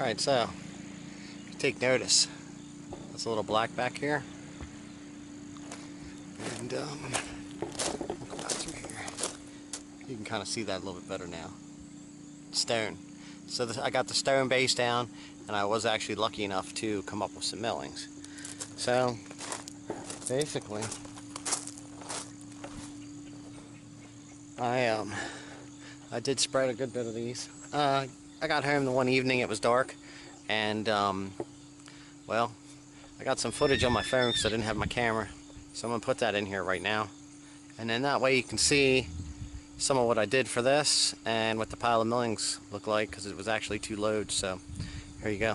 Alright, so take notice. That's a little black back here. And we'll go back through here. You can kind of see that a little bit better now. Stone. So I got the stone base down, and I was actually lucky enough to come up with some millings. So basically, I did spread a good bit of these. I got home the one evening, it was dark, and well, I got some footage on my phone because I didn't have my camera, so I'm going to put that in here right now, and then that way you can see some of what I did for this and what the pile of millings look like, because it was actually 2 loads. So here you go.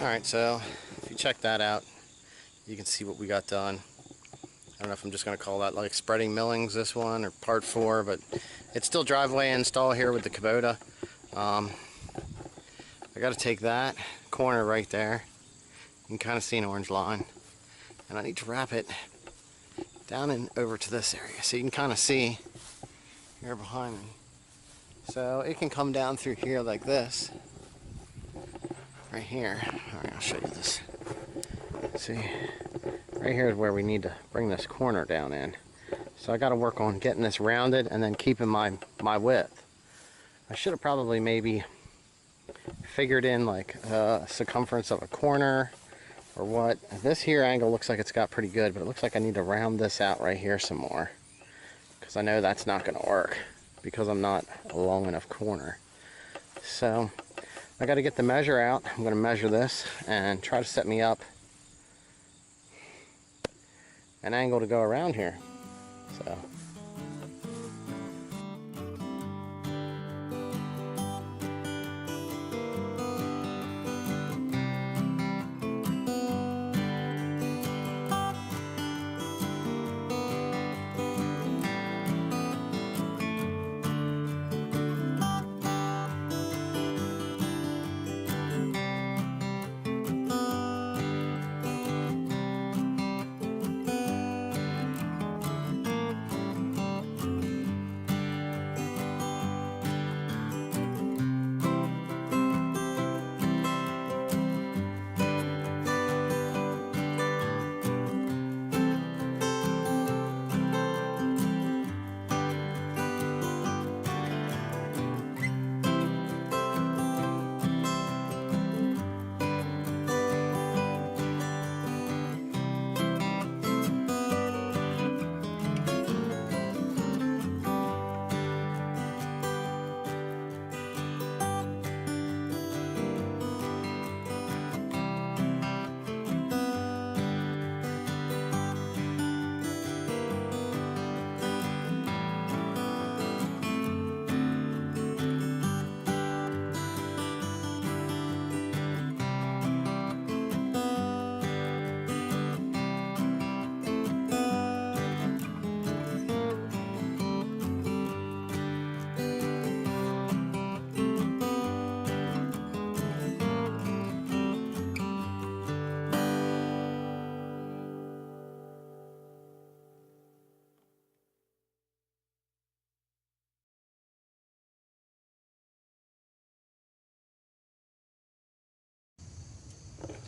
Alright, so if you check that out, you can see what we got done. I don't know if I'm just going to call that like spreading millings, this one, or part 4, but it's still driveway install here with the kubota. I got to take that corner right there. You can kind of see an orange line. And I need to wrap it down and over to this area, so you can kind of see here behind me. So it can come down through here like this. Right here. Alright, I'll show you this. See, right here is where we need to bring this corner down in. So I got to work on getting this rounded and then keeping my width. I should have probably maybe figured in like circumference of a corner or what. This here angle looks like it's got pretty good, but it looks like I need to round this out right here some more, because I know that's not going to work because I'm not a long enough corner. So I got to get the measure out. I'm going to measure this and try to set me up an angle to go around here. So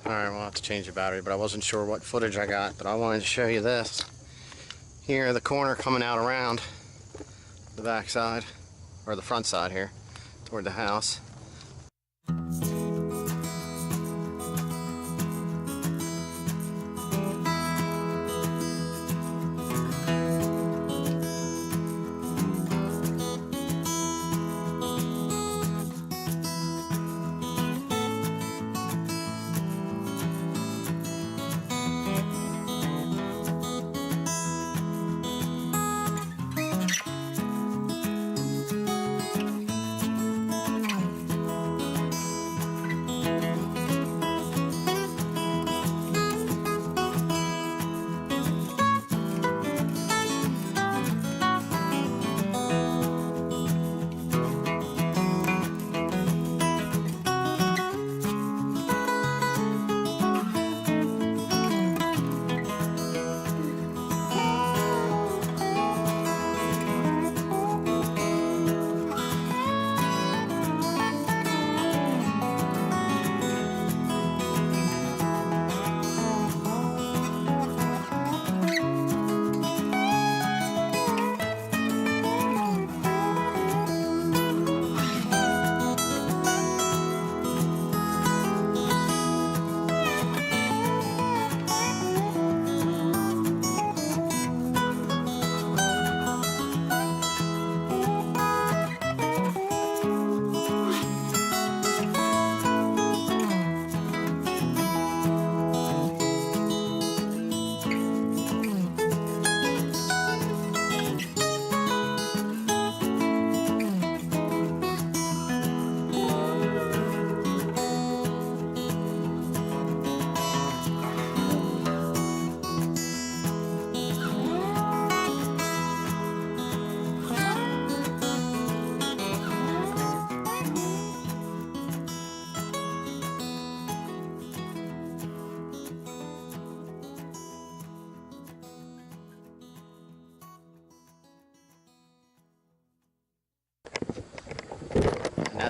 alright, we'll have to change the battery, but I wasn't sure what footage I got, but I wanted to show you this. Here, the corner coming out around the back side, or the front side here, toward the house.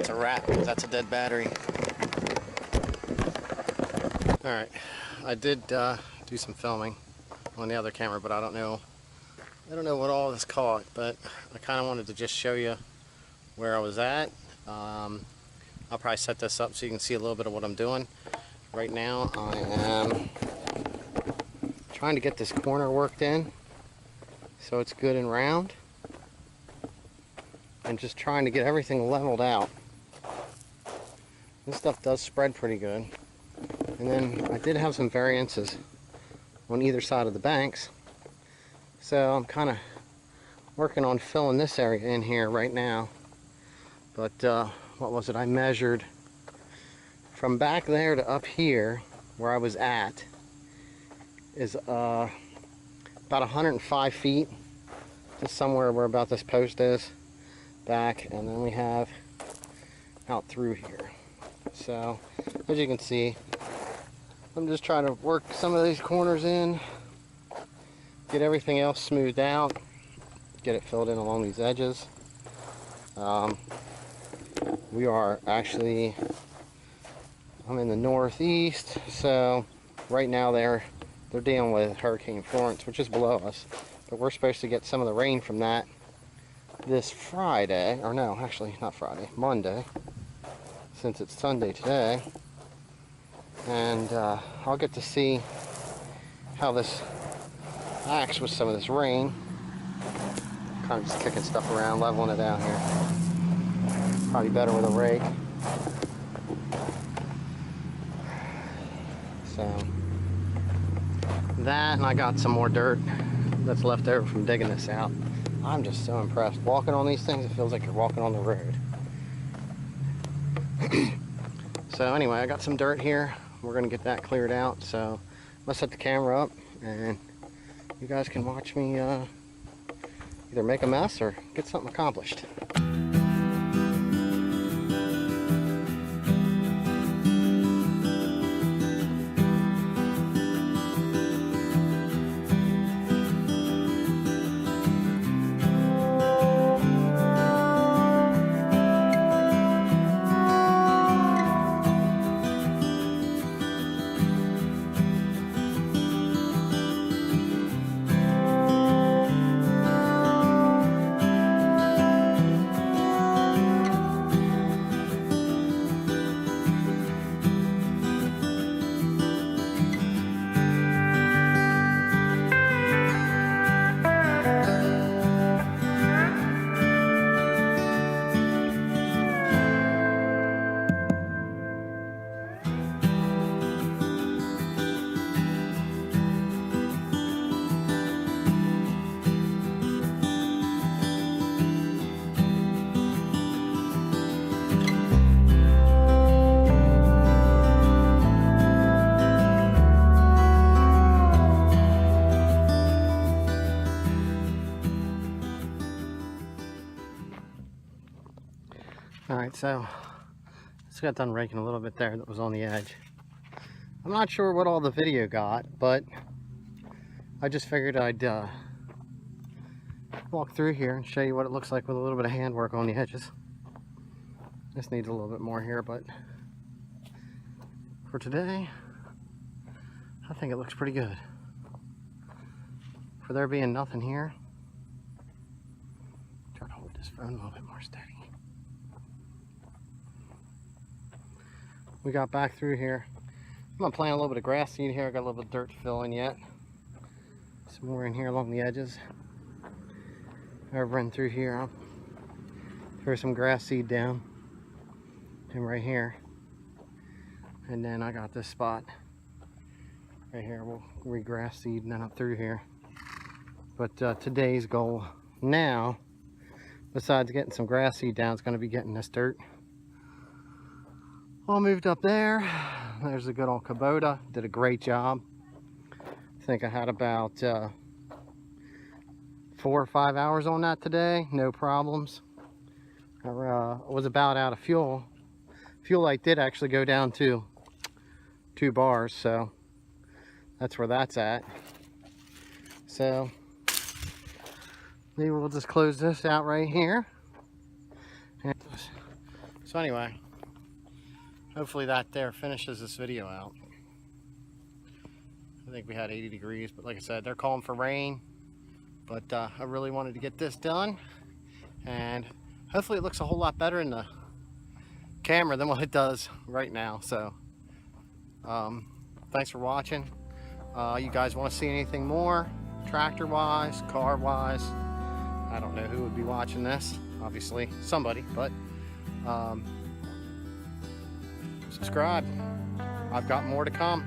that's a wrap, because that's a dead battery. Alright, I did do some filming on the other camera, but I don't know what all this caught, but I kind of wanted to just show you where I was at. I'll probably set this up so you can see a little bit of what I'm doing. Right now I am trying to get this corner worked in so it's good and round, and just trying to get everything leveled out. This stuff does spread pretty good. And then I did have some variances on either side of the banks, so I'm kind of working on filling this area in here right now. But what was it? I measured from back there to up here where I was at is about 105 feet, just somewhere where about this post is back, and then we have out through here. So as you can see, I'm just trying to work some of these corners in, get everything else smoothed out, get it filled in along these edges. We are actually, I'm in the northeast, so right now they're dealing with Hurricane Florence, which is below us, but we're supposed to get some of the rain from that this Friday, or no, actually not Friday, Monday, since it's Sunday today. And I'll get to see how this acts with some of this rain. Kind of just kicking stuff around, leveling it out here. Probably better with a rake. So that, and I got some more dirt that's left over from digging this out. I'm just so impressed. Walking on these things, it feels like you're walking on the road. So anyway, I got some dirt here. We're gonna get that cleared out. So let's set the camera up and you guys can watch me either make a mess or get something accomplished. Alright, so just got done raking a little bit there that was on the edge. I'm not sure what all the video got, but I just figured I'd walk through here and show you what it looks like with a little bit of handwork on the edges. This needs a little bit more here, but for today, I think it looks pretty good. For there being nothing here, try to hold this phone a little bit more steady. We got back through here. I'm gonna plant a little bit of grass seed here. I got a little bit of dirt to fill in yet. Some more in here along the edges. Over and through here, I'll throw some grass seed down. And right here. And then I got this spot right here. We'll regrass seed and then up through here. But today's goal now, besides getting some grass seed down, is going to be getting this dirt all moved up there. There's a good old kubota. Did a great job. I think I had about 4 or 5 hours on that today. No problems. I was about out of fuel. Fuel light did actually go down to 2 bars, so that's where that's at. So maybe we'll just close this out right here. And So anyway, hopefully that there finishes this video out. I think we had 80 degrees, but like I said, they're calling for rain. But I really wanted to get this done, and hopefully it looks a whole lot better in the camera than what it does right now. So thanks for watching. You guys want to see anything more tractor wise, car wise? I don't know who would be watching this, obviously somebody, but subscribe. I've got more to come.